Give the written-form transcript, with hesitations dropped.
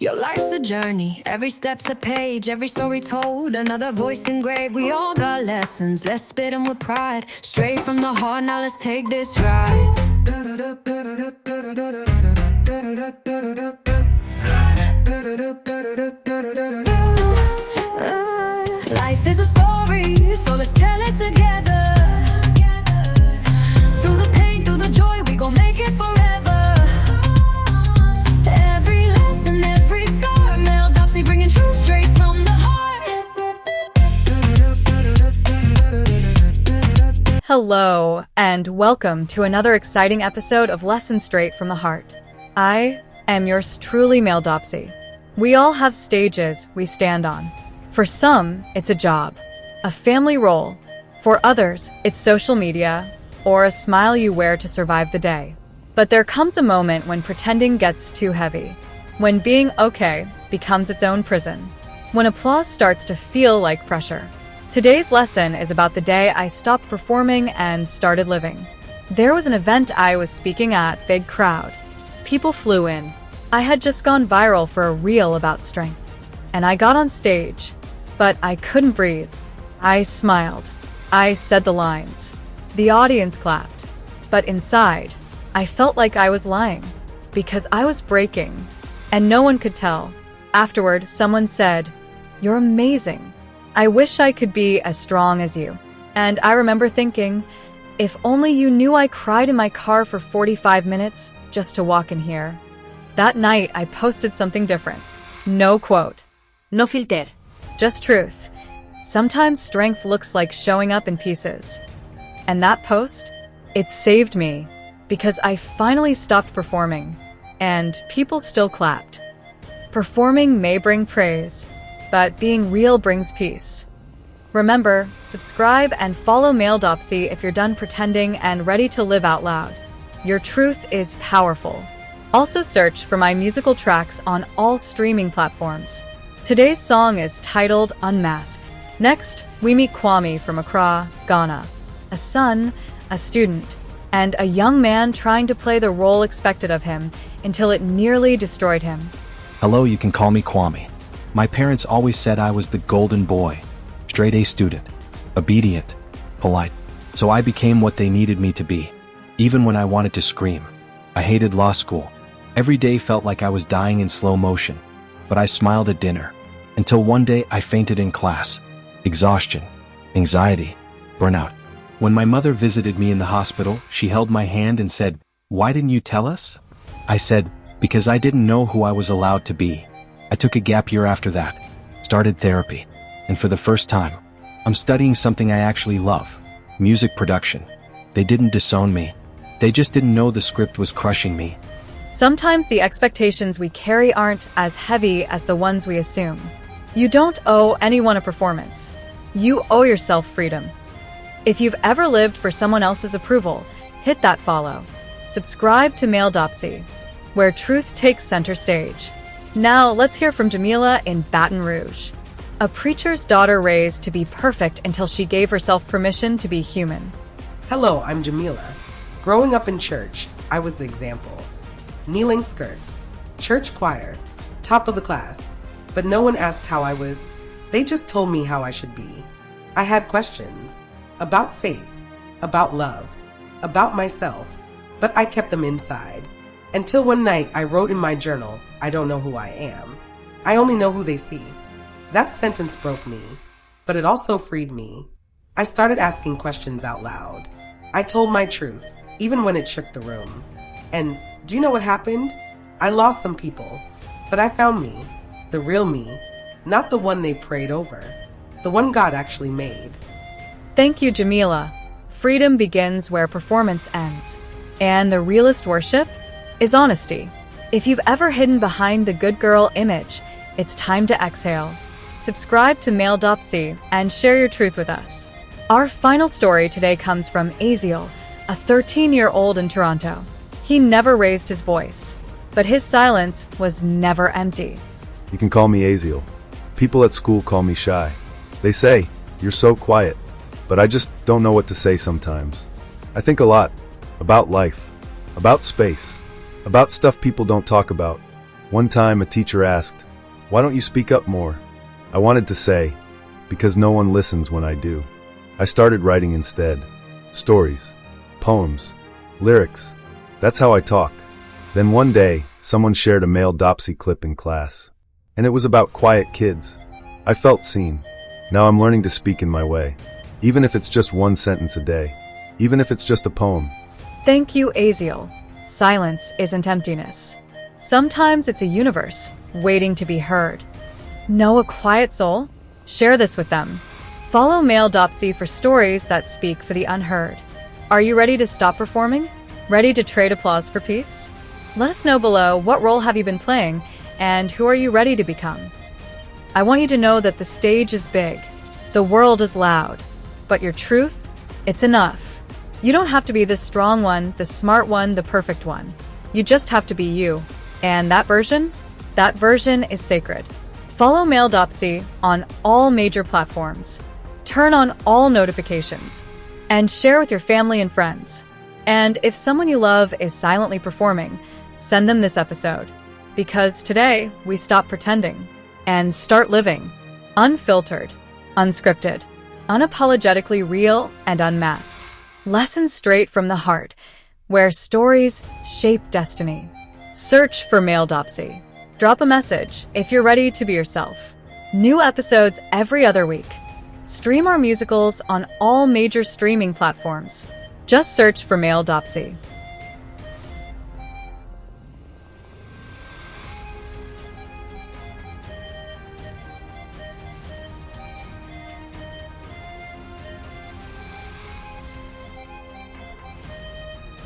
Your life's a journey, every step's a page, every story told, another voice engraved. We all got lessons, let's spit them with pride. Straight from the heart, now let's take this ride. Life is a story, so let's tell it together. Through the pain, through the joy, we gon' make it forever. Every lesson, every scar, Mel Dopsy bringing truth straight from the heart. Hello, and welcome to another exciting episode of Lessons Straight from the Heart. I am yours truly, Mel Dopsy. We all have stages we stand on. For some, it's a job, a family role. For others, it's social media, or a smile you wear to survive the day. But there comes a moment when pretending gets too heavy, when being okay becomes its own prison, when applause starts to feel like pressure. Today's lesson is about the day I stopped performing and started living. There was an event I was speaking at, big crowd. People flew in. I had just gone viral for a reel about strength. And I got on stage, but I couldn't breathe. I smiled. I said the lines. The audience clapped. But inside, I felt like I was lying, because I was breaking, and no one could tell. Afterward, someone said, "You're amazing. I wish I could be as strong as you." And I remember thinking, if only you knew I cried in my car for 45 minutes just to walk in here. That night, I posted something different. No quote. No filter. Just truth. Sometimes strength looks like showing up in pieces. And that post, it saved me, because I finally stopped performing, and people still clapped. Performing may bring praise, but being real brings peace. Remember, subscribe and follow Male Dopsy if you're done pretending and ready to live out loud. Your truth is powerful. Also search for my musical tracks on all streaming platforms. Today's song is titled Unmasked. Next, we meet Kwame from Accra, Ghana. A son, a student, and a young man trying to play the role expected of him until it nearly destroyed him. Hello, you can call me Kwame. My parents always said I was the golden boy, straight A student, obedient, polite. So I became what they needed me to be, even when I wanted to scream. I hated law school. Every day felt like I was dying in slow motion, but I smiled at dinner, until one day I fainted in class. Exhaustion, anxiety, burnout. When my mother visited me in the hospital, she held my hand and said, "Why didn't you tell us?" I said, "Because I didn't know who I was allowed to be." I took a gap year after that, started therapy, and for the first time, I'm studying something I actually love, music production. They didn't disown me. They just didn't know the script was crushing me. Sometimes the expectations we carry aren't as heavy as the ones we assume. You don't owe anyone a performance. You owe yourself freedom. If you've ever lived for someone else's approval, hit that follow. Subscribe to Male Dopsy, where truth takes center stage. Now let's hear from Jamila in Baton Rouge. A preacher's daughter raised to be perfect until she gave herself permission to be human. Hello, I'm Jamila. Growing up in church, I was the example. Kneeling skirts, church choir, top of the class, but no one asked how I was. They just told me how I should be. I had questions about faith, about love, about myself, but I kept them inside. Until one night I wrote in my journal, "I don't know who I am. I only know who they see." That sentence broke me, but it also freed me. I started asking questions out loud. I told my truth, even when it shook the room. And do you know what happened? I lost some people, but I found me, the real me, not the one they prayed over, the one God actually made. Thank you, Jamila. Freedom begins where performance ends. And the realest worship is honesty. If you've ever hidden behind the good girl image, it's time to exhale. Subscribe to Male Dopsy and share your truth with us. Our final story today comes from Aziel, a 13-year-old in Toronto. He never raised his voice, but his silence was never empty. You can call me Aziel. People at school call me shy. They say, "You're so quiet," but I just don't know what to say sometimes. I think a lot about life, about space, about stuff people don't talk about. One time, a teacher asked, "Why don't you speak up more?" I wanted to say, "Because no one listens when I do." I started writing instead. Stories, poems, lyrics. That's how I talk. Then one day, someone shared a male Dopsy clip in class. And it was about quiet kids. I felt seen. Now I'm learning to speak in my way. Even if it's just one sentence a day. Even if it's just a poem. Thank you, Aziel. Silence isn't emptiness. Sometimes it's a universe waiting to be heard. Know a quiet soul? Share this with them. Follow Male Dopsy for stories that speak for the unheard. Are you ready to stop performing? Ready to trade applause for peace? Let us know below, what role have you been playing and who are you ready to become? I want you to know that the stage is big, the world is loud, but your truth, it's enough. You don't have to be the strong one, the smart one, the perfect one. You just have to be you. And that version is sacred. Follow Male Dopsy on all major platforms. Turn on all notifications and share with your family and friends. And if someone you love is silently performing, send them this episode. Because today, we stop pretending and start living. Unfiltered, unscripted, unapologetically real and unmasked. Lessons straight from the heart, where stories shape destiny. Search for Male Dopsy. Drop a message if you're ready to be yourself. New episodes every other week. Stream our musicals on all major streaming platforms. Just search for Male Dopsy.